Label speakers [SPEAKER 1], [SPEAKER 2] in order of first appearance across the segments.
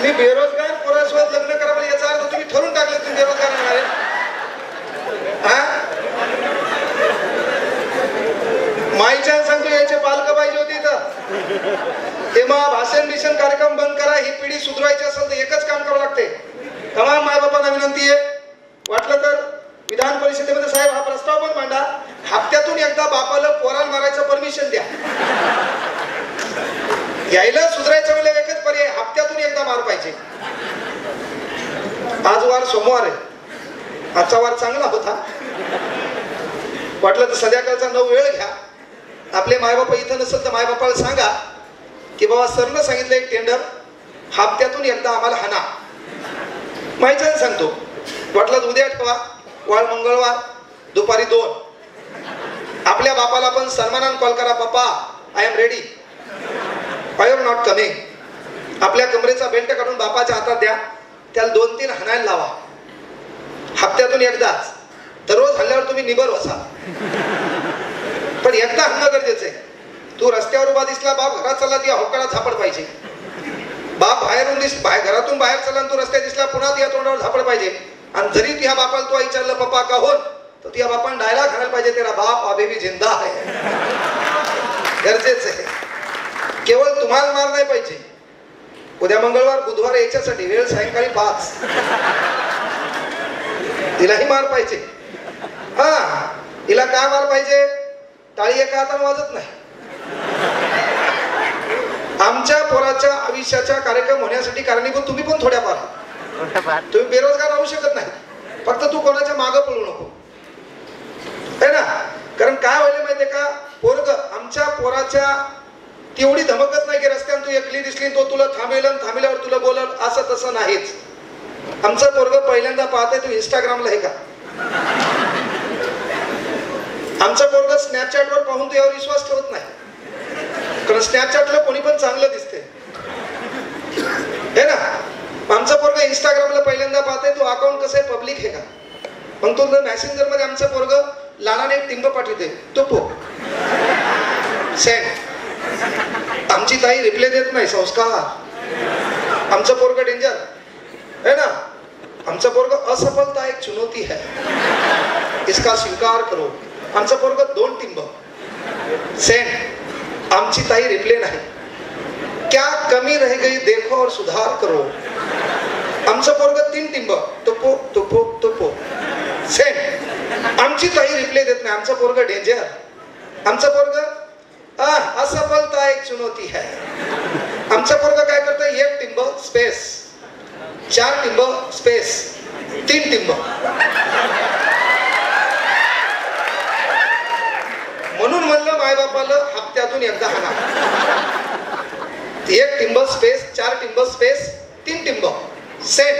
[SPEAKER 1] मी बेरोजगार पोरासोबत लग्न करा म्हणजे याचा अर्थ तुम्ही ठरवून टाकले तुम्ही बेरोजगार होणार आहे. माईच्या सांगतो याचे पालक पाहिजे होते इथं. तेव्हा भाषण बिषण कार्यक्रम बंद करा. ही पिढी सुधारायची असेल तर एकच काम करावं लागते. तमाम मायबापांना विनंती आहे, वाटलं तर विधान परिषदेमध्ये साहेब हा प्रस्ताव पण मांडा, हप्त्यातून एकदा बापाला पोराला मारायचं परमिशन द्या. यायला सुधारायचं म्हणजे एकच पर्याय, हप्त्यातून एकदा मार पाहिजे. आज वार सोमवार आहे, आजचा वार चांगला होता. वाटलं तर संध्याकाळचा 9 वेळ घ्या. आपले मायबाप इथं नसेल तर मायबापाला सांगा की बाबा सरनं सांगितलं एक टेंडर, हप्त्यातून एकदा आम्हाला हाना. माहिती सांगतो, वाटलं तर उद्या ठेवा, वाळ मंगळवार दुपारी 2. आपल्या बापाला पण सन्मानाने कॉल करा, पप्पा I am ready, I am not coming. आपल्या कमरेचा बेल्ट काढून बापाच्या हातात द्या, त्याला 2-3 हाणायला लावा. हप्त्यातून एकदाच. दररोज हल्ल्यावर तुम्ही निबर बसा, पण एकदा हाणणं गरजेचं आहे. तू रस्त्यावर उभा दिसला, बाप घरात चालला, ती होकाळा झापड पाहिजे. बाप बाहेरून घरातून बाहेर चालला, तू रस्त्यात दिसला, पुन्हा त्या तोंडावर झापड पाहिजे. आणि जरी तुझ्या बापाला तू विचारलं पप्पा का होत, तर तुझ्या बापाने डायलॉग घालायला पाहिजे, तेरा बाप अभी भी जिंदा है. गरजेचं आहे. केवळ तुम्हाला मार नाही पाहिजे. उद्या मंगळवार बुधवार याच्यासाठी वेळ सायंकाळी 5. तिलाही मार पाहिजे. हा, तिला काय मार पाहिजे? टाळी एका हाताने वाजत नाही. आमच्या पोराच्या आयुष्याचा कार्यक्रम होण्यासाठी कारणीभूत तुम्ही पण थोड्याफार. तुम्ही बेरोजगार राहू शकत नाही, फक्त तू कोणाच्या मागं पळू नको, है ना. कारण काय व्हायला माहितीये का, पोरग आमच्या पोराच्या तेवढी धमकत नाही की रस्त्यावर तू एकली दिसली तो तुला थांबल्यावर तुला बोलल, असं तसं नाहीच. आमचं पोरग पहिल्यांदा पाहतंय तू इंस्टाग्रामला आहे का. आमचं पोरग स्नॅपचॅटवर पाहून तू यावर विश्वास ठेवत नाही, कारण स्नॅपचॅटला कोणी पण चांगलं दिसते, है ना. आमचं पोरग इंस्टाग्रामला पहिल्यांदा पाहतंय तू अकाउंट कसं आहे, पब्लिक आहे का. मग तो मेसेंजर मध्ये आमचं पोरग लालाने एक टिंब पाठवते, तो पो सेंड. आमची ताई रिप्लाय देत नाही, संस्कार. आमचं पोरग डेंजर है ना. आमचं पोरग असफलता एक चुनौती है, इसका स्वीकार करो. आमचं पोरग 2 टिंब सेंड. आमची ताई रिप्लाय नाही, क्या कमी रह गई देखो और सुधार करो. आमचं पोरग 3 टिंब तुपो तुपो तुपो सेंड. आमची ताई रिप्लाय देत नाही. आमचं पोरग डेंजर. आमचं पोरग असफलता एक चुनौती है. आमचं पोरग काय करतं, 1 टिंब स्पेस, 4 टिंब स्पेस, 3 टिंब. म्हणून म्हणलं मायबापाला हप्त्यातून एकदा हाना. 1 टिंब स्पेस, 4 टिंब स्पेस, 3 टिंब सेंड.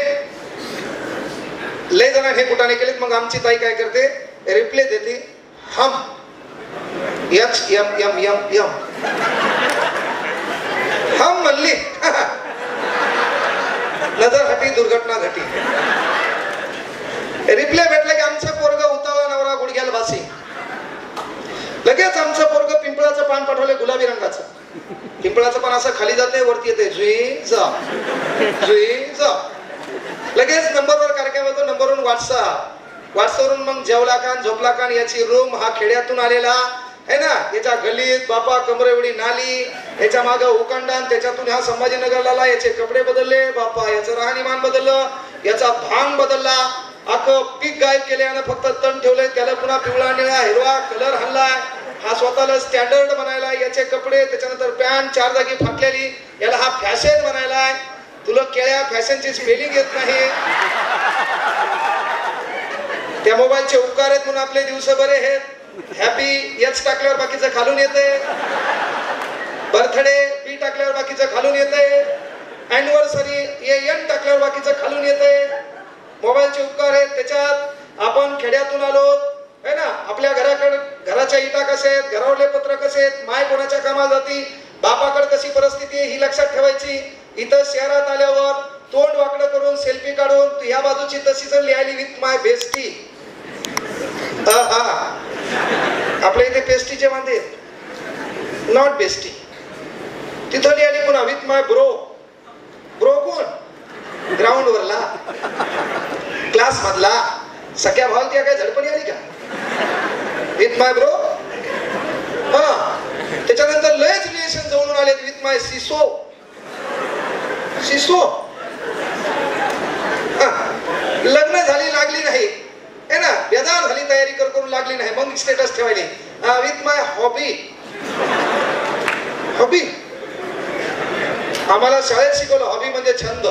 [SPEAKER 1] लय जण हे कुठाने केलेत. मग आमची ताई काय करते, रिप्लाय देते, हम HMM हम म्हणली, नजर हटी दुर्घटना घटी. रिप्लाय भेटला की आमचं पोरग उतावळा नवरा गुडघ्याला भासी. लगेच आमचं पोरग पिंपळाचं पान पाठवले, गुलाबी रंगाचं. पिंपळाचं पान असं खाली जाते, वरती येते, जुई जा. लगेच नंबरवर कार्यक्रम होतो, नंबरवरून व्हॉट्सअपवरून मग जेवला कान झोपला कान याची रूम. हा खेड्यातून आलेला है ना. याच्या गल्लीत बापा कमरे एवढी नाली, याच्या मागं उकांडा, त्याच्यातून ह्या संभाजीनगरला आला. याचे कपडे बदलले बापा, याचं राहणीमान बदललं, याचा भांग बदलला, अख्खं पीक गायब केले आणि फक्त तण ठेवलंय. त्याला पुन्हा पिवळा निळा हिरवा कलर हल्लाय. हा स्वतःला स्टँडर्ड बनायला. याचे कपडे, त्याच्यानंतर पॅन्ट 4 जागी फाटलेली, याला हा फॅशन बनायलाय. तुला केळ्या फॅशनची स्पेलिंग येत नाही. त्या मोबाईलचे उपकार आहेत म्हणून आपले दिवस बरे आहेत. हॅपी एच टाकल्यावर बाकीचं खालून येते, बर्थडे बी टाकल्यावर बाकीचं खालून येते, अॅनिव्हर्सरी एन टाकल्यावर बाकीचं खालून येते. मोबाईलचे उपकार आहेत. त्याच्यात आपण खेड्यातून आलो है ना. आपल्या घराच्या इटा कसे आहेत, घरावरले पत्र कसे आहेत, माय कोणाच्या कामाला जाती, बापाकडे कशी परिस्थिती आहे ही लक्षात ठेवायची. इथं शहरात आल्यावर तोंड वाकडं करून सेल्फी काढून तू ह्या बाजूची तशीच लिहायली विथ माय बेस्टी. आपल्या इथे पेस्टीचे वांदे, नॉट बेस्टी. तिथं लिहायली पुन्हा विथ माय ब्रो. ब्रो कोण, ग्राउंड वरला क्लास मधला सगळ्या भावाला ती काय झडपणी आली का विथ माय ब्रो. हा त्याच्यानंतर लयच रिलेशन जवळून आले विथ माय सिसो. सिसो लग्न झाली लागली नाही है ना, बेजार झाली तयारी करून लागली नाही, मग स्टेटस ठेवायले विथ माय हॉबी. हॉबी आम्हाला शाळेत शिकवलं हॉबी म्हणजे छंद.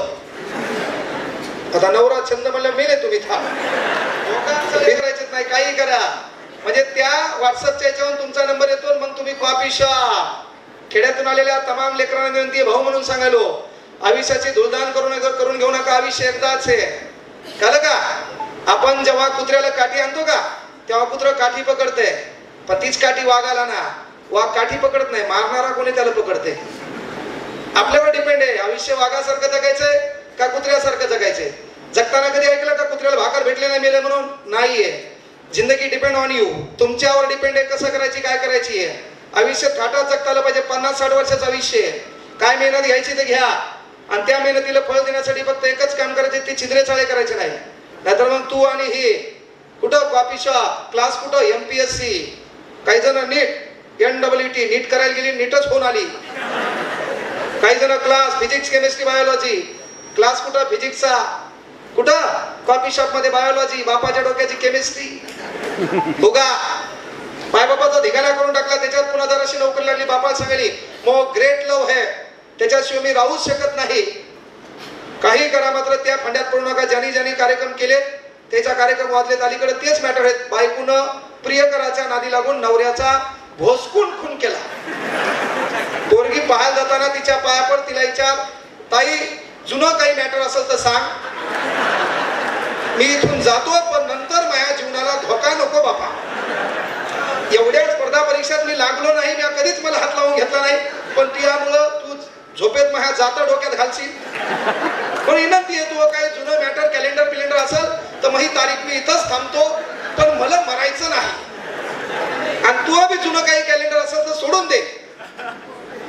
[SPEAKER 1] आता नवरा छंद म्हणलं मेले तुम्ही करायचेच नाही, काही करा. म्हणजे त्या व्हॉट्सअपच्या याच्यावरून तुमचा नंबर येतो, मग तुम्ही कॉफी शॉप. खेड्यातून आलेल्या तमाम लेकरांना विनंती भाऊ म्हणून सांगायलो, आयुष्याची धुळधाण करून घेऊ नका. आयुष्य एकदाच आहे, कळलं का. आपण जेव्हा कुत्र्याला काठी आणतो का तेव्हा कुत्र काठी पकडते, पण तीच काठी वाघाला ना, वाघ काठी पकडत नाही, मारणारा कोणी त्याला पकडते. आपल्यावर डिपेंड आहे आयुष्य वाघासारखं जगायचंय का कुत्र्यासारखं जगायचंय. जगताना कधी ऐकलं का कुत्र्याला भाकर भेटले नाही मेले म्हणून? नाहीये. जिंदगी डिपेंड ऑन यू, तुमच्यावर डिपेंड आहे कसं करायची काय करायची आहे. आयुष्य थाटात जगता आलं पाहिजे. 50-60 वर्षाचं आयुष्य आहे. काय मेहनत घ्यायची ते घ्या, आणि त्या मेहनतीला फळ देण्यासाठी फक्त एकच काम करायचे, ते छिद्रे चाळे करायचे नाही. नाहीतर मग तू आणि हे कुठं कॉफी शॉप, क्लास कुठं MPSC, काही जण नीट NEET नीट करायला गेली, नीटच होऊन आली. काही जण class physics chemistry biology, class कुठं फिजिक्सचा, कुठं कॉफी शॉप मध्ये बायोलॉजी, बापाच्या डोक्याची केमिस्ट्री. उगा मायबापाचा धिगाणा करून टाकला, त्याच्यात पुन्हा जराशी नोकरी लागली, बापाला सांगितली मो ग्रेट लव्ह है, त्याच्याशिवाय मी राहूच शकत नाही. काही करा मात्र त्या फंड्यात पडू नका. ज्यांनी कार्यक्रम केले त्याचा कार्यक्रम वाजलेत. अलीकडे तेच मॅटर आहेत. बायकून प्रियकराच्या नादी लागून नवऱ्याचा भोसकून खून केला. पोरगी पाहायला जाताना तिच्या पायावर तिला विचार, ताई जुनं काही मॅटर असेल तर सांग, मी इथून जातो, पण नंतर माझ्या जीवनाला धोका नको बापा. एवढ्या स्पर्धा परीक्षेत मी लागलो नाही, मी कधीच मला हात लावून घेतला नाही, पण त्यामुळं तू झोपेत माझ्या जाता डोक्यात घालशील. पण विनंती आहे, तू काही जुनं मॅटर कॅलेंडर असेल तर मग ही तारीख मी इथंच थांबतो, पण मला मरायचं नाही. आणि तू बी जुनं काही कॅलेंडर असेल तर सोडून दे,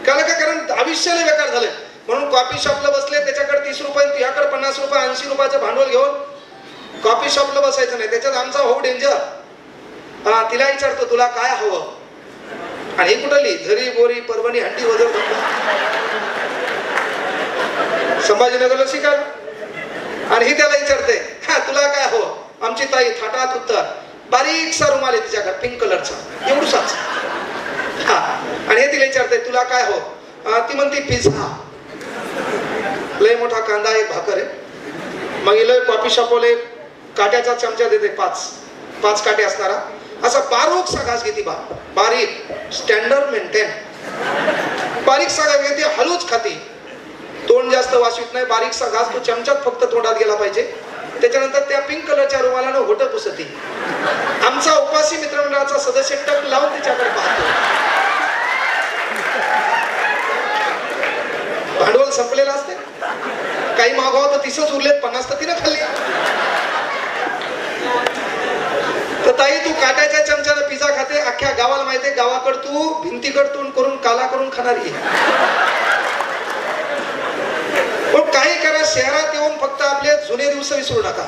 [SPEAKER 1] कारण आयुष्याला बेकार झालंय. म्हणून कॉफी शॉपला बसले, त्याच्याकडे 30 रुपये, तुझ्याकडे 50 रुपये, 80 रुपयाचं भांडवल घेऊन कॉफी शॉपला बसायचं नाही. त्याच्यात आमचा हो डेंजर. तिला विचारतो तुला काय हवं, आणि ही कुठली झरी बोरी परभणी हंडी वजर संभाजीनगरला शिकाल, आणि ही त्याला विचारते तुला काय हवं. आमची ताई थाटात उत्तर, बारीकसा रुमाल आहे तिच्याकडे पिंक कलरचा, एवढूसाच. आणि हे तिला विचारते तुला काय हवं. ती म्हणते पिझ्झा, लय मोठा कांदा, एक भाकर आहे. मग लय कॉफी शॉपवाले काट्याचा चमचा देते, 5 काटे असणारा, असा बारीकसा घास घेते, बारीक स्टँडर्ड मेंटेन, बारीकसा घास घेते, हळूच खाते, तोंड जास्त वाशित नाही, बारीकसा घास तो चमच्यात फक्त तोंडात गेला पाहिजे. त्याच्यानंतर त्या पिंक कलरच्या रुमालानं होट पुसते. आमचा उपासी मित्रमंडळाचा सदस्य टक लावून तिच्याकडे पाहतो. भांडवल संपलेलं असते, काही मागवा तर 30च उरलेत, 50 तर तिनं खाल्ली. तर ताई तू काट्याच्या चमच्यानं पिझ्झा खाते, अख्ख्या गावाला माहितीये, गावाकड तू भिंतीकड तोंड करून काला करून खाणारी. पण काही करा, शहरात येऊन फक्त आपले जुने दिवस विसरू नका.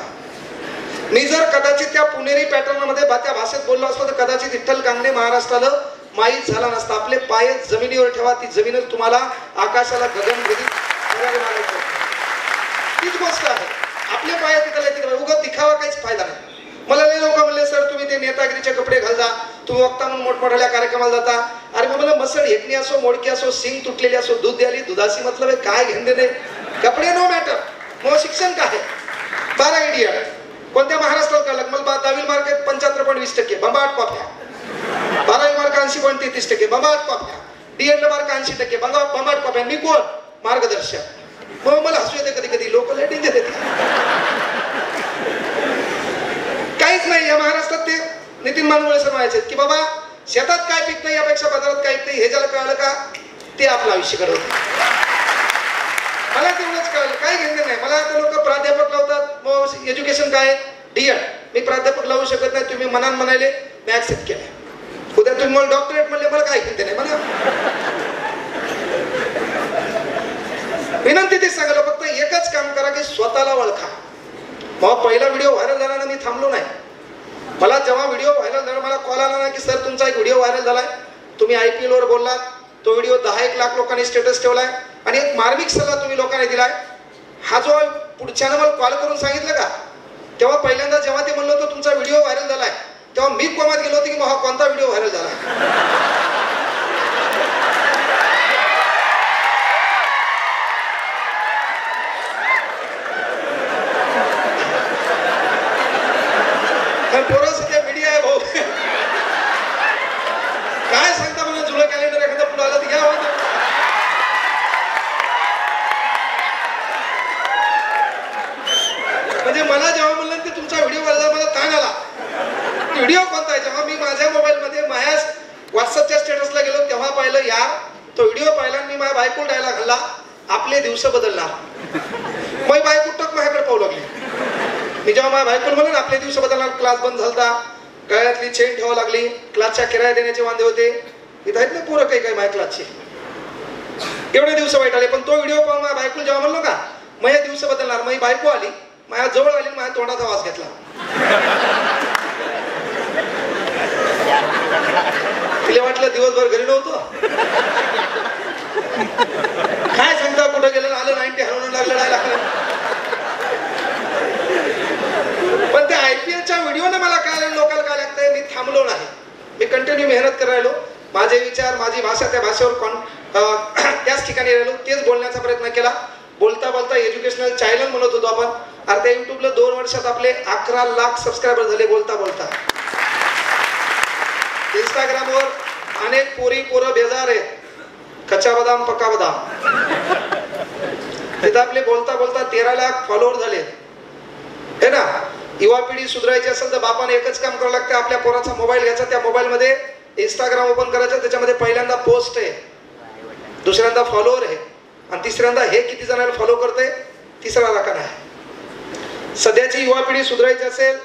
[SPEAKER 1] मी जर कदाचित त्या पुणेरी पॅटर्न मध्ये त्या भाषेत बोललो असतो तर कदाचित विठ्ठल कांगणे महाराष्ट्राला माहीत झाला नसता. आपले पाय जमिनीवर ठेवा, ती जमीनच तुम्हाला आकाशाला गगन भेदी. तीच गोष्ट आहे, आपले पाय तिथं उगाच दिखावा काहीच फायदा नाही. मला लय लोक म्हणले सर तुम्ही ते नेतागिरीचे कपडे घाल जा, तुम्ही वक्ता म्हणून मोठमोठ्या कार्यक्रमाला जाता. अरे मला मसळ हेकणी असो, मोडकी असो, सिंग तुटलेली असो, दूध द्याली, दुधाशी मतलब काय घेणे नाही, कपडे नो मॅटर. मग शिक्षण काय 12 इडियट. कोणत्या महाराष्ट्रात का मला 10वी मार्क 75.20%, बंबाट कॉप्या. 12वी मार्क 80.33%, बंबाट कॉप्या. DED mark 80%, बंबाट कॉप्या. मी कोण मार्गदर्शक. मग मला हसू येते कधी कधी, लोक लय डेंजर येते. काहीच नाही या महाराष्ट्रात. ते नितीन मानवळे सर म्हणायचे की बाबा शेतात काय पिकत नाही यापेक्षा बाजारात काय पिकत, हे ज्याला कळलं का ते आपलं आयुष्य घडवतं. मला तेवढंच कळलं, काय घेणं नाही. मला आता लोक प्राध्यापक लावतात, मग एज्युकेशन काय DED. मी प्राध्यापक लावू शकत नाही, तुम्ही मनान म्हणाले मी ऍक्सेप्ट केलं. उद्या तुम्ही मला डॉक्टरेट म्हणले, मला काय घेणं नाही. मला विनंती ती सांगायला फक्त एकच काम करा की स्वतःला ओळखा. मग पहिला व्हिडिओ व्हायरल झाला ना, मी थांबलो नाही. मला जेव्हा व्हिडिओ व्हायरल झाला, मला कॉल आला ना की सर तुमचा एक व्हिडिओ व्हायरल झालाय, तुम्ही IPL वर बोललात, तो व्हिडिओ 10-1 लाख लोकांनी स्टेटस ठेवलाय आणि एक मार्मिक सल्ला तुम्ही लोकांनी दिलाय. हा जो पुढच्यानं मला कॉल करून सांगितलं का, तेव्हा पहिल्यांदा जेव्हा ते म्हणलं होतं तुमचा व्हिडिओ व्हायरल झालाय, तेव्हा मी कोमात गेलो होतो की हा कोणता व्हिडिओ व्हायरल झाला. पोरं सध्या मीडिया आहे भाऊ, काय सांगता मला जुनं कॅलेंडर एखादा पुढे आलं तर घ्या. म्हणजे मला जेव्हा म्हणलं ते तुमचा व्हिडिओ व्हायरल, मला ताण आला. व्हिडिओ कोणता आहे? जेव्हा मी माझ्या मोबाईलमध्ये माझ्या व्हॉट्सअपच्या स्टेटसला गेलो तेव्हा पाहिलं यार, तो व्हिडिओ पाहिला आणि मी माझ्या बायको डायलॉग घालला, आपले दिवस बदलणार. मग बायको टक माझ्याकडे पाहू लागली. मी जेव्हा माझ्या बायकोला म्हणलं ना आपले दिवस बदलणार, क्लास बंद झालता, गळ्यातली चेन ठेवावं लागली, क्लासच्या किराया देण्याचे वांदे होते, इथं आहेत ना पोरं काही काही माझ्या क्लासचे, एवढे दिवस वाईट आले. पण तो व्हिडिओ पाहून माझ्या बायकोला जेव्हा म्हणलो का मग हे दिवस बदलणार, मग बायको आली माझ्या जवळ आली, माझ्या तोंडाचा वास घेतला. तिला वाटलं दिवसभर घरी नव्हतो, काय सांगता कुठं गेलं, आलं 90 हरवून लागलं नाही लागलं. पण त्या IPLच्या व्हिडिओने मला काय लोकांना काय लागतंय, मी थांबलो नाही, मी कंटिन्यू मेहनत करायलो. माझे विचार, माझी भाषा, त्या भाषेवर त्याच ठिकाणी राहिलो, तेच बोलण्याचा प्रयत्न केला. बोलता बोलता एज्युकेशनल चॅनल म्हणत होतो आपण. आता युट्यूबला 2 वर्षात आपले 11 लाख सबस्क्रायबर झाले बोलता बोलता. इंस्टाग्रामवर अनेक पोरं बेजार आहेत, कच्चा बदाम पक्का बदाम. तिथं आपले बोलता बोलता 13 लाख फॉलोअर झाले है ना. युवा पिढी सुधारायची असेल तर बापाने एकच काम करावं लागतं, आपल्या पोराचा मोबाईल घ्यायचा, त्या मोबाईलमध्ये इंस्टाग्राम ओपन करायचं, त्याच्यामध्ये पहिल्यांदा पोस्ट आहे, दुसऱ्यांदा फॉलोअर आहे आणि तिसऱ्यांदा हे किती जणांना फॉलो करते, तिसरा राखण आहे. सध्याची युवा पिढी सुधारायची असेल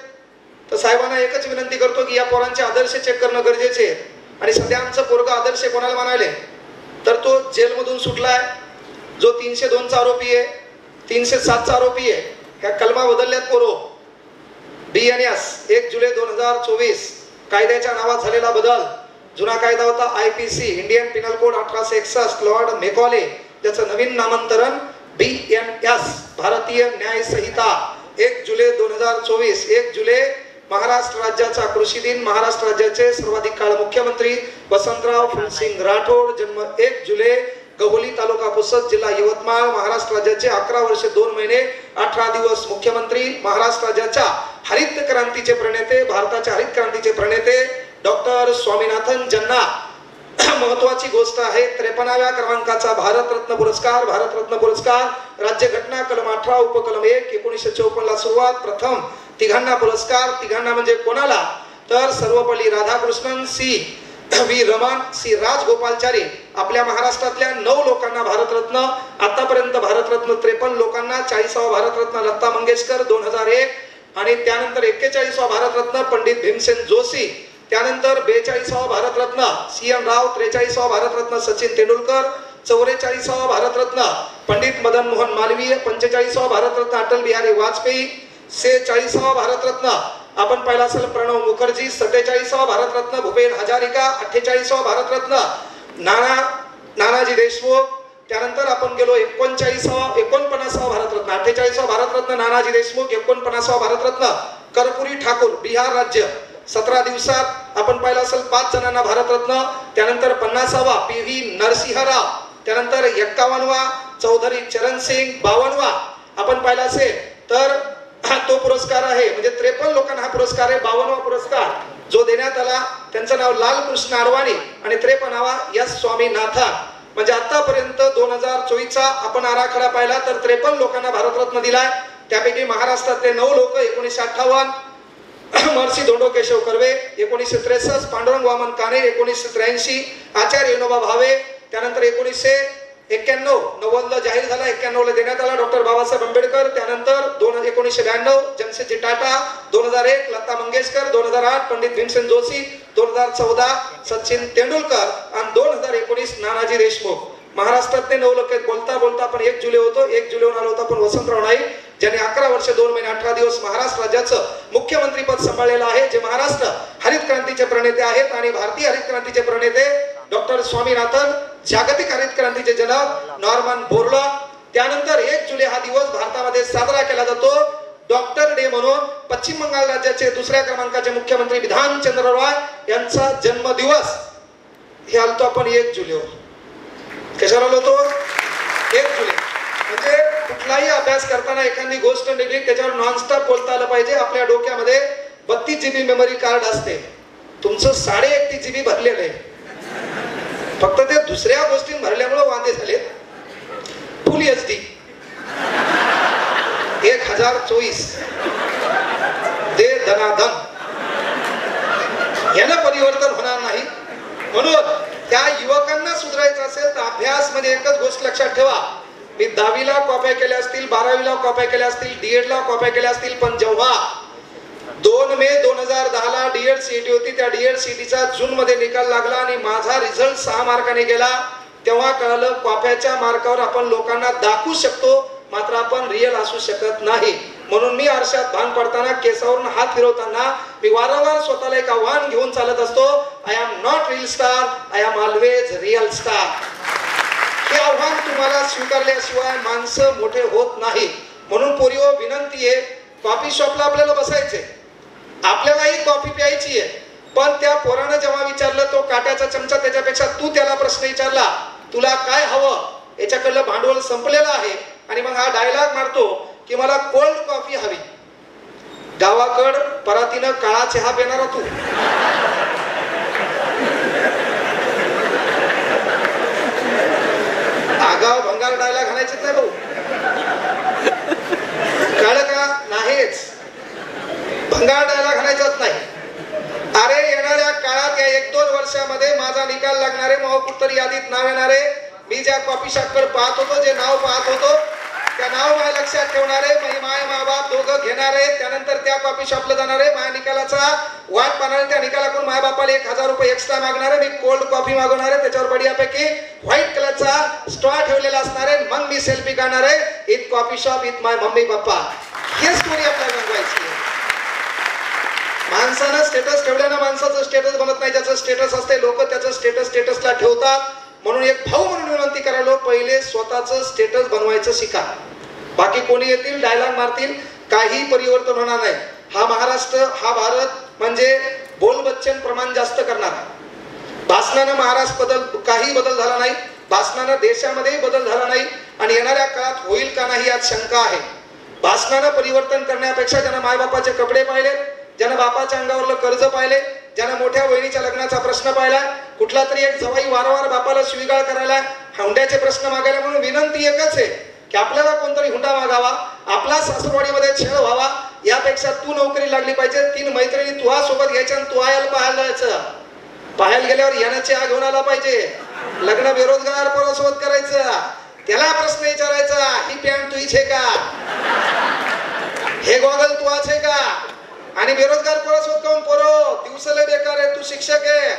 [SPEAKER 1] तर साहेबांना एकच विनंती करतो की या पोरांचे आदर्श चेक करणं गरजेचे आहे. आणि सध्या आमचं पोरगा आदर्श कोणाला म्हणाले तर तो जेलमधून सुटलाय, जो 302चा आरोपी आहे, 307चा आरोपी आहे. ह्या कलमा बदलल्यात पोरो. BNS 1 जुलै 2024 कायद्याच्या नावात झालेला बदल. जुना कायदा होता IPC Indian Pinal code 1861, Lord Macaulay, त्याचं नवीन नामांतरण BNS भारतीय न्याय संहिता. 1 जुलै 2024. 1 जुलै महाराष्ट्र राज्याचा कृषी दिन. महाराष्ट्र राज्याचे सर्वाधिक काळ मुख्यमंत्री वसंतराव फुलसिंग राठोड. जन्म 1 जुलै, गहुली तालुका पुसद, जिल्हा यवतमाळ. महाराष्ट्र राज्याचे 11 वर्ष 2 महिने 18 दिवस मुख्यमंत्री. महाराष्ट्र राज्याच्या हरित क्रांतीचे प्रणेते, भारताच्या हरित क्रांतीचे प्रणेते डॉक्टर स्वामीनाथन, ज्यांना महत्वाची गोष्ट आहे 53व्या क्रमांकाचा भारतरत्न पुरस्कार. भारतरत्न पुरस्कार राज्यघटना कलम 18 उपकलम 1 1954 ला सुरुवात. प्रथम तिघांना पुरस्कार. तिघांना म्हणजे कोणाला तर सर्वपल्ली राधाकृष्णन, C.V. रमण, C. राजगोपालचारी. आपल्या महाराष्ट्रातल्या 9 लोकांना भारतरत्न. आतापर्यंत भारतरत्न 53 लोकांना. 40वा भारतरत्न लता मंगेशकर 2001 आणि त्यानंतर 41वा भारतरत्न पंडित भीमसेन जोशी. त्यानंतर 42वा भारतरत्न CN राव. 43वा भारतरत्न सचिन तेंडुलकर. 44वा भारतरत्न पंडित मदन मोहन मालवीय. 45वा भारतरत्न अटल बिहारी वाजपेयी. 46वा भारतरत्न आपण पाहिला असेल प्रणव मुखर्जी. 47वा भारतरत्न भूपेन हजारिका. 48वा भारतरत्न नानाजी देशमुख. त्यानंतर आपण गेलो 49वा भारतरत्न. 48वा भारतरत्न नानाजी देशमुख. 49वा भारतरत्न कर्पुरी ठाकूर, बिहार राज्य. 17 दिवसात आपण पाहिला असेल 5 जणांना भारतरत्न. त्यानंतर 50वा PV नरसिंह राव. त्यानंतर 51वा चौधरी चरण सिंग. 52वा आपण पाहिला असेल तर तो पुरस्कार आहे म्हणजे 53 लोकांना हा पुरस्कार आहे. 52वा पुरस्कार जो देण्यात आला त्यांचं नाव लालकृष्ण अडवाणी आणि 53वा S. स्वामीनाथन. म्हणजे आतापर्यंत 2024चा आपण आराखडा पाहिला तर 53 लोकांना भारतरत्न दिलाय. त्यापैकी महाराष्ट्रातले 9 लोक. 1958 महर्षी धोंडो केशव कर्वे. 1963 पांडुरंग वामन काणे. 1983 आचार्य विनोबा भावे. त्यानंतर 1991 90ला जाहीर झाला, 91ला देण्यात आला डॉक्टर बाबासाहेब आंबेडकर. त्यानंतर 1992 जमशेदजी टाटा. 2001 लता मंगेशकर. 2008 पंडित भीमसेन जोशी. 2014 सचिन तेंडुलकर आणि 2019 नानाजी देशमुख. महाराष्ट्रातले 9 लोक आहेत. बोलता बोलता पण 1 जुलै होतो, 1 जुलैहून आलो होता पण वसंतराव नाईक, ज्यांनी 11 वर्ष 2 महिने 18 दिवस महाराष्ट्र राज्याचं मुख्यमंत्री पद सांभाळलेलं आहे, जे महाराष्ट्र हरित क्रांतीचे प्रणेते आहेत आणि भारतीय हरित क्रांतीचे प्रणेते डॉक्टर स्वामीनाथन, जागतिक हरित क्रांतीचे जनक नॉर्मन बोरलॉग. त्यानंतर 1 जुलै हा दिवस भारतामध्ये साजरा केला जातो डॉक्टर डे म्हणून. पश्चिम बंगाल राज्याचे 2ऱ्या क्रमांकाचे मुख्यमंत्री बिधानचंद्र रॉय यांचा जन्मदिवस. हे आलतो आपण 1 जुलै. कशाला आलो तो 1 जुलै. म्हणजे कुठलाही अभ्यास करताना एखादी गोष्ट निघली त्याच्यावर नॉनस्टॉप बोलता आलं पाहिजे. आपल्या डोक्यामध्ये 32 GB मेमरी कार्ड असते, तुमचं 31.5 GB भरलेलं आहे. फक्त ते दुसऱ्या गोष्टी भरल्यामुळे वांदे झाले. फुल HD 1024 दे धनाधन, यानं परिवर्तन होणार नाही. म्हणून त्या युवकांना सुधारायचं असेल तर अभ्यास मध्ये एकच गोष्ट लक्षात ठेवा. मी 10वी ला कॉप्या केल्या असतील, 12वी ला कॉप्या केल्या असतील, D.Ed ला कॉप्या केल्या असतील, पण जेव्हा 2 मे 2010 ला D.Ed CET होती, त्या D.Ed CET चा जून मध्ये निकाल लागला आणि माझा रिझल्ट 6 मार्काने गेला. तेव्हा कळलं कॉप्याच्या मार्कावर आपण लोकांना दाखवू शकतो, मात्र आपण रिअल असू शकत नाही. म्हणून मी आरशात भान पडताना, केसावरून हात फिरवताना मी वारंवार स्वतःला एक आव्हान घेऊन चालत असतो. I am not real star, I am always real star. हे आव्हान तुम्हाला स्वीकारल्याशिवाय माणसं मोठे होत नाही. म्हणून पोरिओ विनंती आहे, कॉफी शॉपला आपल्याला बसायचंय, आपल्यालाही कॉफी प्यायची आहे, पण त्या पोरानं जेव्हा विचारलं, तो काट्याचा चमचा त्याच्यापेक्षा तू त्याला प्रश्न विचारला, तुला काय हवं, याच्याकडलं भांडवल संपलेलं आहे. आणि मग हा डायलॉग मारतो की मला कोल्ड कॉफी हवी. गावाकड परातीनं काळा चहा पिणारा तू. आगाव भंगार डायलॉग घालायचेच नाही भाऊ. कळलं का? नाहीच, भंगार डायलॉग घालायचाच नाही. अरे येणाऱ्या काळात या 1-2 वर्षामध्ये माझा निकाल लागणारे, मग कुठतरी यादीत नाव येणारे, मी ज्या कॉफी शॉपकडे पाहत होतो, जे नाव पाहत होतो, त्या नाव माझ्या लक्षात ठेवणारे, माय बाप दोघं घेणारे, त्यानंतर त्या कॉफी शॉपला जाणारे, माझ्या निकालाचा वाट पाहणारे, त्या निकालाकडून माझ्या बापाला 1000 रुपये एक्स्ट्रा मागणारे, मी कोल्ड कॉफी मागवणारे, त्याच्यावर बढियापैकी व्हाईट कलरचा स्ट्रॉ ठेवलेला असणारे, मग मी सेल्फी काढणारे. इथ कॉफी शॉप, इथ माय मम्मी पप्पा. ही स्टोरी आपल्याला रंगवायची आहे. माणसानं स्टेटस ठेवल्यानं माणसाचं स्टेटस बनत नाही. ज्याचं स्टेटस असते लोक त्याचं स्टेटसला ठेवतात. म्हणून एक भाऊ म्हणून विनंती करायला, पहिले स्वतःचं स्टेटस बनवायचं शिका. बाकी कोणी येतील डायलॉग मारतील, काही परिवर्तन होणार नाही. हा महाराष्ट्र, हा भारत म्हणजे बोल बच्चन प्रमाण जास्त करणार. भाषणानं महाराष्ट्र काही बदल झाला नाही, भाषणानं देशामध्ये बदल झाला नाही आणि येणाऱ्या काळात होईल का नाही यात शंका आहे. भाषणानं परिवर्तन करण्यापेक्षा ज्यानं मायबापाचे कपडे पाहिले, ज्यानं बापाच्या अंगावरलं कर्ज पाहिले, ज्यानं मोठ्या वहिनीच्या लग्नाचा प्रश्न पाहिला, कुठला तरी एक जवाई वारंवार बापाला शिवीगाळ करायला, हुंड्याचे प्रश्न मागायला, म्हणून विनंती एकच आहे की आपल्याला कोणतरी हुंडा मागावा, आपला सासरवाडीमध्ये छळ व्हावा, यापेक्षा तू नोकरी लागली पाहिजे. 3 मैत्रिणी तुझ्या सोबत घ्यायच्या आणि तू आयला पाहायला जायचं. पाहायला गेल्यावर यानं चहा घेऊन आला पाहिजे. लग्न बेरोजगार पोरासोबत करायचं, त्याला प्रश्न विचारायचा, ही पॅन्ट तुझीच आहे का, हे गॉगल तुझाच आहे का. आणि बेरोजगार पोरासोबत काऊन, पोरो दिवसाला बेकार आहे, तू शिक्षक आहे,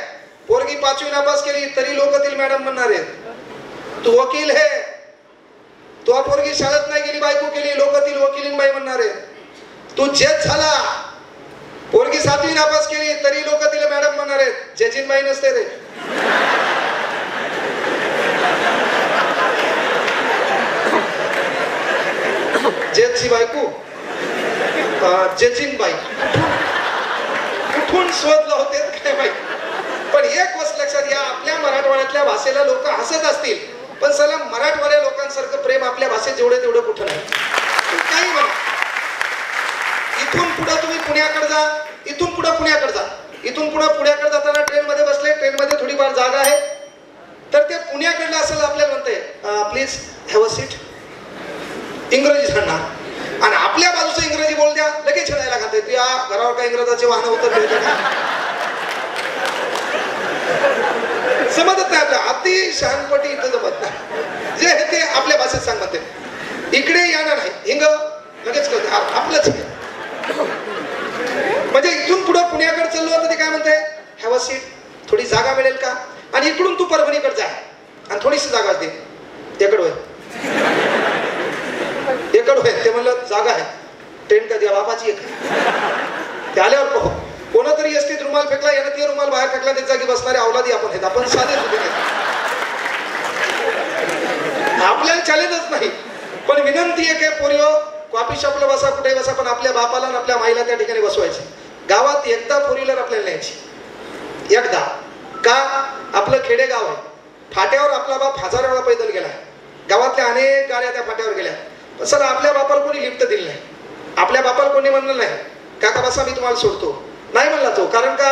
[SPEAKER 1] पोरगी 5वी नापास केली तरी लोक तिला मॅडम म्हणणार आहेत. तू वकील आहे, तू पोरगी शाळेत नाही गेली, बायको केली, लोक तिला वकिलीन बाई म्हणणार आहेत. तू जज झाला, पोरगी 7वी नापास केली तरी लोक तिला मॅडम म्हणणार आहेत. जजीन बाई नसते रे. जजची बायको जजीन बाई कुठून शोधलं होते काय माहिती. पण एक गोष्ट लक्षात घ्या, आपल्या मराठवाड्यातल्या भाषेला लोक हसत असतील, पण चला मराठवाड्या लोकांसारखं प्रेम आपल्या भाषेत जेवढे तेवढं कुठं नाही. काही म्हणा, इथून पुढे तुम्ही पुण्याकडे जा, इथून पुढे पुण्याकडे जा, इथून पुढे पुण्याकडे जाताना ट्रेन मध्ये बसले, ट्रेन मध्ये थोडीफार जागा आहे, तर ते पुण्याकडलं असेल आपल्याला म्हणते प्लीज हॅव अ सीट, इंग्रजी सांगणार आणि आपल्या बाजूचं इंग्रजी बोल द्या, लगेच छेडायला घालते. तू या घरावर काय इंग्रजाचे वाहन होतं समजत नाही आपल्या, अति शहाणपटी इथं जमत नाही. जे आहे ते आपल्या भाषेत सांग म्हणते. इकडे येणार नाही हिंग, लगेच कळते आपलंच. म्हणजे इथून पुढे पुण्याकडे चाललो तर ते काय म्हणते, हॅव अ सीट, थोडी जागा मिळेल का. आणि इकडून तू परभणीकडे जा आणि थोडी थोडीशी जागा असते एकड होय एकड होय ते म्हणलं जागा आहे ट्रेन कधी बापाची एक ते आल्यावर पाहू कोणतरी एसटीत रुमाल फेकला यानं ते रुमाल बाहेर फेकला त्या जागी बसणारे अवलादी आपण साधे सुद्धा आपल्याला चॅलेंजच नाही पण विनंती आहे की पोरिओ कॉफी शॉपला बसा कुठे बसा पण आपल्या बापाला आणि आपल्या माईला त्या ठिकाणी बसवायचे गावात एकदा फोर व्हीलर आपल्याला न्यायची एकदा का आपलं खेडेगाव आहे फाट्यावर आपला बाप 1000 वेळा पैदल गेला गावातल्या अनेक गाड्या त्या फाट्यावर गेल्या पण सर आपल्या बापाला कोणी लिफ्ट दिली नाही आपल्या बापाला कोणी म्हणलं नाही काका बसा मी तुम्हाला सोडतो नाही म्हणला तो कारण का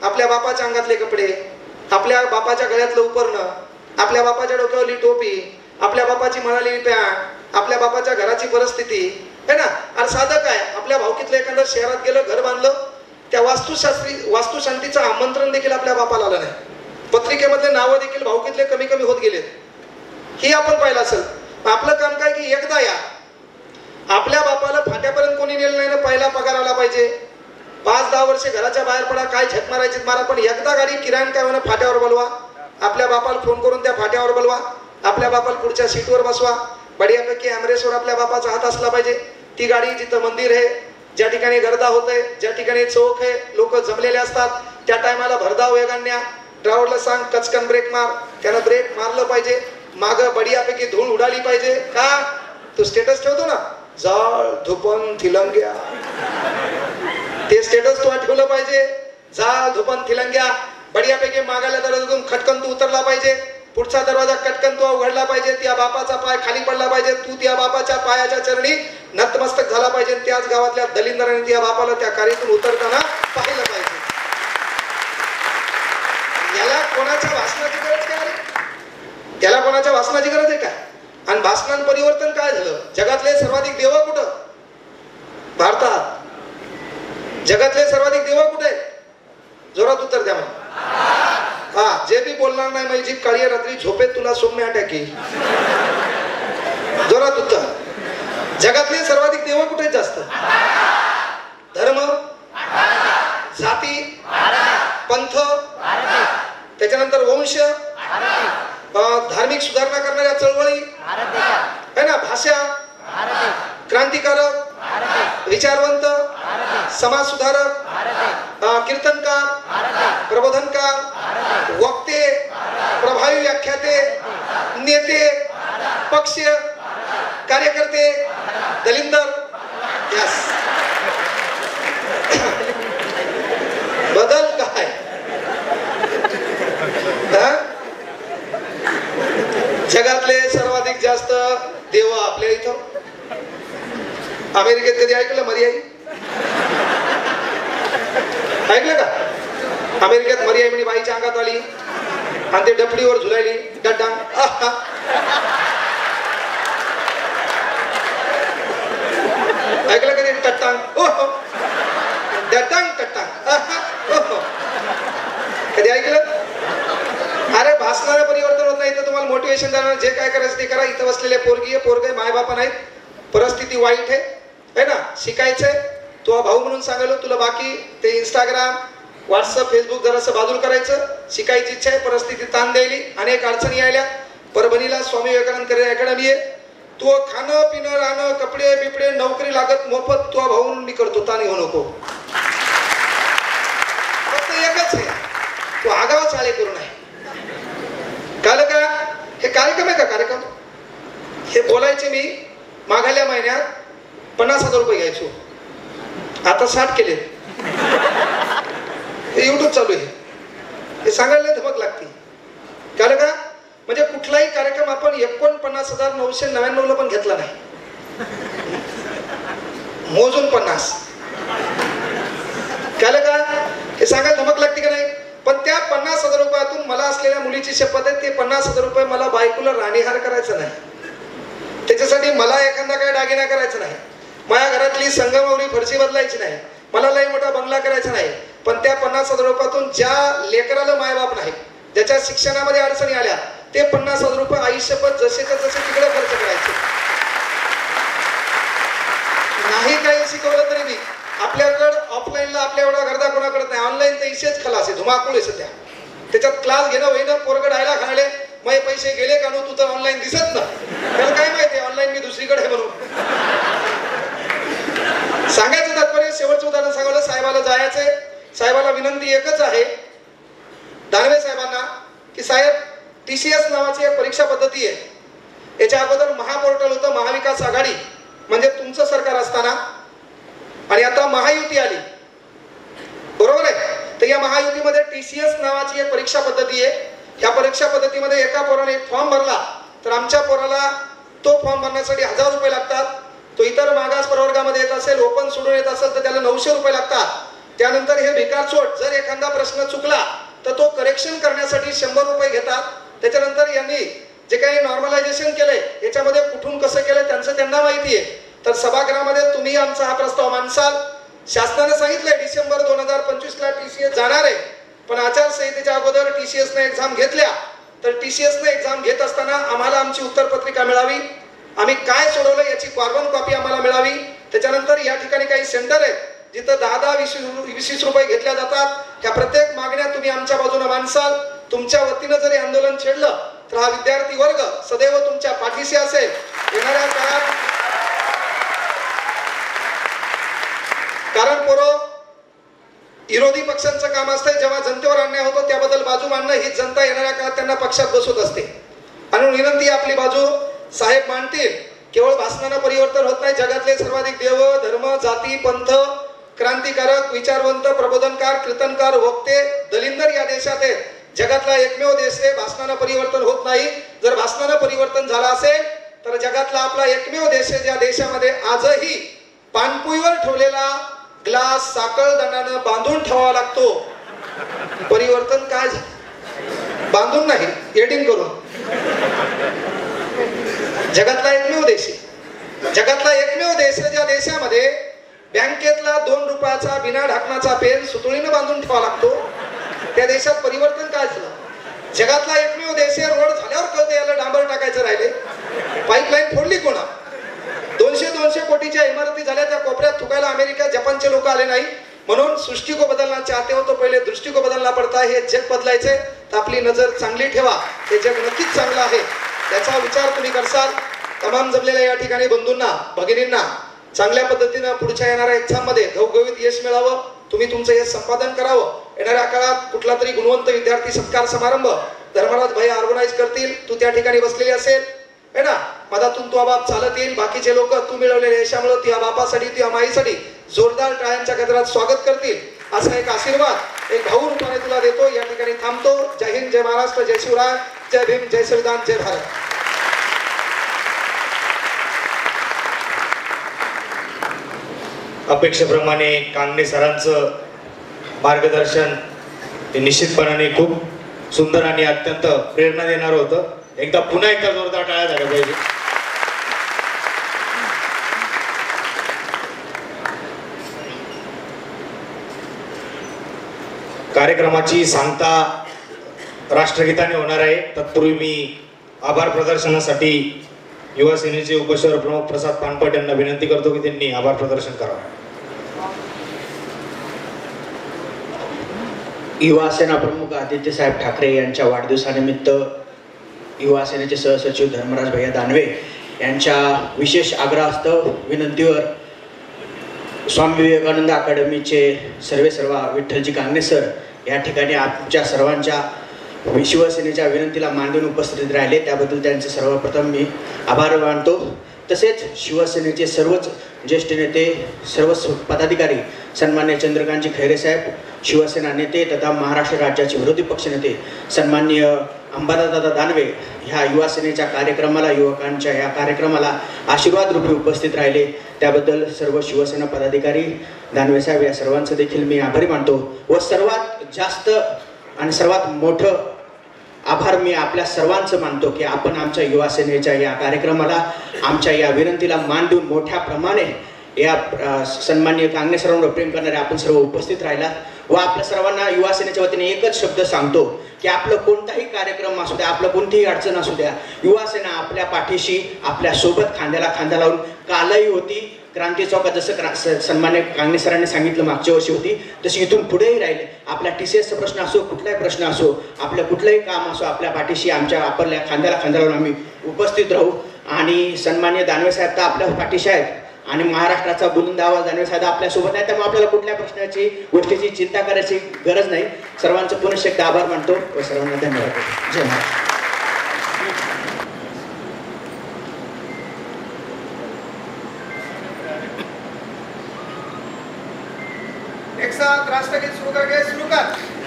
[SPEAKER 1] आपल्या बापाच्या अंगातले कपडे आपल्या बापाच्या गळ्यातलं उपरणं आपल्या बापाच्या डोक्यावरली टोपी आपल्या बापाची मळालेली पॅन्ट आपल्या बापाच्या घराची परिस्थिती है ना आणि साधं काय आपल्या भावकीतलं एखादं शहरात गेलं घर बांधलं त्या वास्तुशांतीचं आमंत्रण देखील आपल्या बापाला आलं नाही पत्रिकेमधले नावं देखील भावकीतले कमी कमी होत गेलेत ही आपण पाहिलं असेल आपलं काम काय की एकदा या आपल्या बापाला फाट्यापर्यंत कोणी नेलं नाही ना पहिला पगार आला पाहिजे 5-10 वर्षे घराच्या बाहेर पडा काय झक मारायची मारा पण एकदा गाडी किराण काय म्हणा फाट्यावर बोलवा आपल्या बापाला फोन करून त्या फाट्यावर बोलवा आपल्या बापाला पुढच्या सीटवर बसवा बढियापैकी ॲम्ब्रेसवर आपल्या बापाचा हात असला पाहिजे ती गाडी जिथं मंदिर आहे ज्या ठिकाणी गर्दा होतंय ज्या ठिकाणी चौक आहे लोक जमलेले असतात त्या टायमाला भरधाव वेगाने ड्रायव्हरला सांग कचकन ब्रेक मार त्यानं ब्रेक मारलं पाहिजे मागं बढियापैकी धूळ उडाली पाहिजे का तो स्टेटस ठेवतो ना जाळ धुपन थिलंग्या ते स्टेटस तो ठेवलं पाहिजे जाळ धुपन थिलंग्या बढियापैकी मागायला दरवाजातून खटकन तू उतरला पाहिजे पुढचा दरवाजा कटकन तो उघडला पाहिजे त्या बापाचा पाय खाली पडला पाहिजे तू त्या बापाच्या पायाच्या चरणी नतमस्तक झाला पाहिजे त्याच गावातल्या दलिंदराने त्या बापाला त्या कार्यातून उतरताना पाहिलं पाहिजे याला कोणाच्या भाषणाची गरज काय त्याला कोणाच्या भाषणाची गरज आहे काय आणि भाषणान परिवर्तन काय झालं जगातले सर्वाधिक देव कुठं भारतात जगातले सर्वाधिक देव कुठे जोरात उत्तर द्या मला हा जे बी बोलणार नाही माझी जीभ काळी रात्री झोपेत तुला सौम्य टाकी जोरात उत्तर जगातले सर्वाधिक देव कुठे जास्त धर्म जाती पंथ त्याच्यानंतर वंश धार्मिक सुधारणा करणाऱ्या चळवळी है ना भाषा क्रांतिकारक विचारवंत समाज सुधारक कीर्तनकार प्रबोधनकार वक्ते प्रभावी व्याख्याते नेते पक्ष कार्यकर्ते दलिंदर यस बदल काय जगातले सर्वाधिक जास्त देव आपल्या इथं अमेरिकेत कधी ऐकलं मरियाई ऐकलं का अमेरिकेत मरियाई म्हणे बाईच्या अंगात आली आणि ते डपडीवर झुलायली डड्डांग ऐकलं कधी टट्टांग डड्डांग टट्टांग कधी ऐकलं अरे भासणारं परिवर्तन होत नाही तर तुम्हाला मोटिवेशन देणार जे काय करायचं ते करा इथं बसलेले पोरगी पोरगे मायबापा नाहीत परिस्थिती वाईट आहे ना शिकायचंय तू भाऊ म्हणून सांगायलो तुला बाकी ते इंस्टाग्राम व्हॉट्सअप फेसबुक जरासं बाजूला करायचं शिकायची इच्छा आहे परिस्थिती ताण द्यायली अनेक अडचणी यायल्या परभणीला स्वामी विवेकानंद करिअर अकॅडमी आहे तू खाणं पिणं राहणं कपडे बिपडे नोकरी लागत मोफत तू भाऊ म्हणून मी करतो ताण घेऊ नको फक्त एकच आहे तू आगाव चाळे करू नये कळलं का हे कार्यक्रम आहे का कार्यक्रम हे बोलायचे मी मागल्या महिन्यात 50,000 रुपये घ्यायचो आता 60 केले युट्यूब चालू आहे हे सांगायला धमक लागते कळलं का म्हणजे कुठलाही कार्यक्रम आपण 49,999 ला पण घेतला नाही मोजून 50 कळलं का हे सांगायला धमक लागते का नाही पण त्या 50,000 रुपयातून मला असलेल्या मुलीची शपथ आहे ते 50,000 रुपये मला बायकोला राणीहार करायचं नाही त्याच्यासाठी मला एखादा काय दागिना करायचा नाही माझ्या घरातली संगमवरी फरशी बदलायची नाही मला लई मोठा बंगला करायचा नाही पण त्या 50,000 रुपयातून ज्या लेकराला मायबाप नाही ज्याच्या शिक्षणामध्ये अडचणी आल्या ते 50,000 रुपये आयुष्यभर जसेच्या तसे तिकडे खर्च करायचे नाही काही शिकवलं तरी मी आपल्याकडं ऑफलाईनला आपल्या एवढा गर्दा कोणाकडे नाही ऑनलाईन तर इशेच खलास आहे धुमाकूळ आहे सध्या त्याच्यात क्लास घेणं होईनं पोरगं डायला खाणाले माझे पैसे गेले का तू तर ऑनलाईन दिसत ना, त्याला काय माहिती ऑनलाईन मी दुसरीकडे म्हणून. सांगायचं तात्पर्य, शेवटचं उदाहरण सांगायला, साहेबाला जायचंय. साहेबाला विनंती एकच आहे दानवे साहेबांना की साहेब TCS नावाची एक परीक्षा पद्धती आहे. याच्या अगोदर महापोर्टल होतं, महाविकास आघाडी म्हणजे तुमचं सरकार असताना, आणि आता महायुती आली, बरोबर आहे. तर या महायुतीमध्ये TCS नावाची एक परीक्षा पद्धती आहे. ह्या परीक्षा पद्धतीमध्ये एका पोराने एक फॉर्म भरला तर आमच्या पोराला तो फॉर्म भरण्यासाठी 1000 रुपये लागतात. तो इतर मागास प्रवर्गामध्ये येत असेल, ओपन सोडून येत असेल तर त्याला 900 रुपये लागतात. त्यानंतर हे भिकारचोट जर एखादा प्रश्न चुकला तर तो करेक्शन करण्यासाठी 100 रुपये घेतात. त्याच्यानंतर यांनी जे काही नॉर्मलायझेशन केलंय याच्यामध्ये कुठून कसं केलंय त्यांचं त्यांना माहिती आहे. तर सभागृहामध्ये तुम्ही आमचा हा प्रस्ताव मांडसाल. शासनाने सांगितलंय डिसेंबर 2025 ला TCS जाणार आहे, पण आचारसंहितेच्या अगोदर TCS ने एक्झाम घेतल्या. तर TCS ने एक्झाम घेत असताना आम्हाला आमची उत्तरपत्रिका मिळावी, आम्ही काय सोडवलं याची कार्बन कॉपी आम्हाला मिळावी. त्याच्यानंतर या ठिकाणी काही सेंटर आहेत जिथं 10-20 रुपये घेतल्या जातात. त्या प्रत्येक मागण्या तुम्ही आमच्या बाजूने मांडसाल. तुमच्या वतीनं जरी आंदोलन छेडलं तर हा विद्यार्थी वर्ग सदैव तुमच्या पाठीशी असेल. येणाऱ्या काळात कारण पोरं विरोधी पक्षांचं काम असतंय जेव्हा जनतेवर अन्याय होतो त्याबद्दल बाजू मांडणं, ही जनता येणाऱ्या काळात त्यांना पक्षात बसवत असते. आणि विनंती आपली बाजू साहेब मांडतील. केवळ भाषणानं परिवर्तन होत नाही. जगातले सर्वाधिक देव, धर्म, जाती, पंथ, क्रांतिकारक, विचारवंत, प्रबोधनकार, कीर्तनकार, वक्ते, दलिंदर या देशात आहेत. जगातला एकमेव देश आहे भाषणानं परिवर्तन होत नाही. जर भाषणानं परिवर्तन झालं असेल तर जगातला आपला एकमेव देश आहे ज्या देशामध्ये आजही पानपुईवर ठेवलेला ग्लास साखळदंडानं बांधून ठेवावा लागतो. परिवर्तन काय झालं? बांधून नाही, एडिंग करून. जगातला एकमेव देश आहे, जगातला एकमेव देश आहे ज्या देशामध्ये बँकेतला 2 रुपयाचा बिना ढाकणाचा पेन सुतळीनं बांधून ठेवावा लागतो. त्या देशात परिवर्तन काय झालं? जगातला एकमेव देश आहे रोड झाल्यावर कळते याला डांबर टाकायचं राहिले. पाईपलाईन फोडली कोणा? 200 कोटीच्या इमारती झाल्या, त्या कोपऱ्यात थुकायला अमेरिका जपानचे लोक आले नाही. म्हणून सृष्टी को बदलना चाहते हो तो पहिले दृष्टी को बदलना पडता. हे जग बदलायचंय तर आपली नजर चांगली ठेवा. हे जग नक्कीच चांगलं आहे, त्याचा विचार तुम्ही करसाल. तमाम जमलेल्या या ठिकाणी बंधूंना, भगिनींना चांगल्या पद्धतीनं पुढच्या येणाऱ्या एक्झाम मध्ये घवघवीत यश मिळावं. तुम्ही तुमचं यश संपादन करावं. येणाऱ्या काळात कुठला तरी गुणवंत विद्यार्थी सत्कार समारंभ धर्मराज भाई ऑर्गनाईज करतील. तू त्या ठिकाणी बसलेली असेल है ना, मधातून तुझा बाप चालत येईल. बाकीचे लोक तू मिळवलेल्या यशामुळे तुझ्या बापासाठी, तुझ्या माईसाठी जोरदार टाळ्यांच्या गजरात स्वागत करतील. असा एक आशीर्वाद एक भाऊ रूपाने तुला देतो. या ठिकाणी थांबतो. जय हिंद, जय महाराष्ट्र, जय शिवराय, जय भीम, जय संविधान, जय भारत.
[SPEAKER 2] अपेक्षेप्रमाणे कांगणे सरांचं मार्गदर्शन हे निश्चितपणाने खूप सुंदर आणि अत्यंत प्रेरणा देणार होतं. पुन्हा एकदा जोरदार टाळ्या झाल्या पाहिजे. कार्यक्रमाची सांगता राष्ट्रगीताने होणार आहे. तत्पूर्वी मी आभार प्रदर्शनासाठी युवा सेनेचे उपशहर प्रमुख प्रसाद पानपट यांना विनंती करतो की त्यांनी आभार प्रदर्शन करावं.
[SPEAKER 3] युवा सेना प्रमुख आदित्य साहेब ठाकरे यांच्या वाढदिवसानिमित्त युवा सेनेचे सहसचिव धर्मराज भैया दानवे यांच्या विशेष आग्रहास्तव विनंतीवर स्वामी विवेकानंद अकादमीचे सर्वेसर्वा विठ्ठलजी कांगणे सर या ठिकाणी आमच्या सर्वांच्या शिवसेनेच्या विनंतीला मांडून उपस्थित राहिले. त्याबद्दल त्यांचे सर्वप्रथम मी आभार मानतो. तसेच शिवसेनेचे सर्वच ज्येष्ठ नेते, सर्व पदाधिकारी, सन्मान्य चंद्रकांतजी खैरे साहेब, शिवसेना नेते तथा महाराष्ट्र राज्याचे विरोधी पक्षनेते सन्माननीय अंबादादा दानवे ह्या युवा सेनेच्या कार्यक्रमाला, युवकांच्या या कार्यक्रमाला आशीर्वाद रूपी उपस्थित राहिले. त्याबद्दल सर्व शिवसेना पदाधिकारी, दानवे साहेब या सर्वांचं देखील मी आभारी मानतो. व सर्वात जास्त आणि सर्वात मोठं आभार मी आपल्या सर्वांचं मानतो की आपण आमच्या युवा सेनेच्या या कार्यक्रमाला, आमच्या या विनंतीला मांडून मोठ्या प्रमाणे या सन्माननीय कांगणे सरांवर प्रेम करणारे आपण सर्व उपस्थित राहिला. व आपल्या सर्वांना युवा सेनेच्या वतीने एकच शब्द सांगतो की आपलं कोणताही कार्यक्रम असू द्या, आपलं कोणतीही अडचण असू द्या, युवा सेना आपल्या पाठीशी, आपल्या सोबत खांद्याला खांदा लावून कालही होती, क्रांती चौकात जसं सन्मान्य कांगणे सरांनी सांगितलं मागच्या वर्षी होती, तशी इथून पुढेही राहिले. आपला TCSचा प्रश्न असो, कुठलाही प्रश्न असो, आपलं कुठलंही काम असो, आपल्या पाठीशी आमच्या आपल्या खांद्याला खांदा लावून आम्ही उपस्थित राहू. आणि सन्मान्य दानवे साहेब तर आपल्या पाठीशी आहेत आणि महाराष्ट्राचा बुलंद आवाज दानवे साहेब आपल्यासोबत आहे. त्यामुळे आपल्याला कुठल्या प्रश्नाची गोष्टीची चिंता करायची गरज नाही. सर्वांचं पुनश्च एकदा आभार मानतो व सर्वांना धन्यवाद. जय महाराष्ट्र.
[SPEAKER 1] एक साथ राष्ट्रगीत सुरू करके सुरू कर.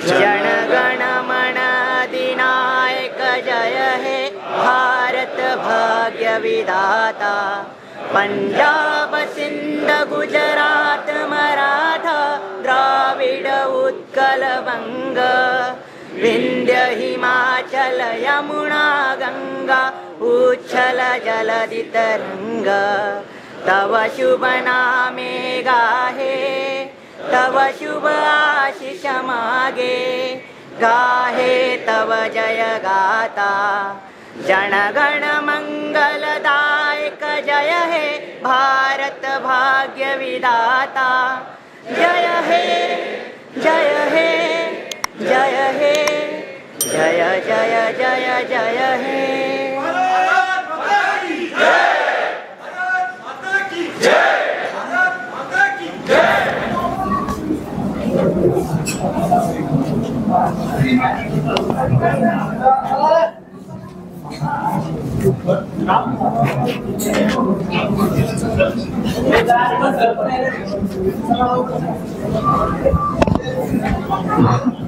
[SPEAKER 4] जनगण मन अधिनायक जय हे भारत भाग्य विधाता. पंजाब सिंध गुजरात मराठा द्राविड उत्कल बंग. विंध्य हिमाचल यमुना गंगा उच्छल जलधि तरंग. तव शुभ नामे गाहे तव शुभ आशीष मागे. गाहे तव जय गाता. जनगण मंगलदायक जय हे भारत भाग्य विधाता. जय हे जय हे जय हे जय जय जय जय हे.
[SPEAKER 5] Thank you.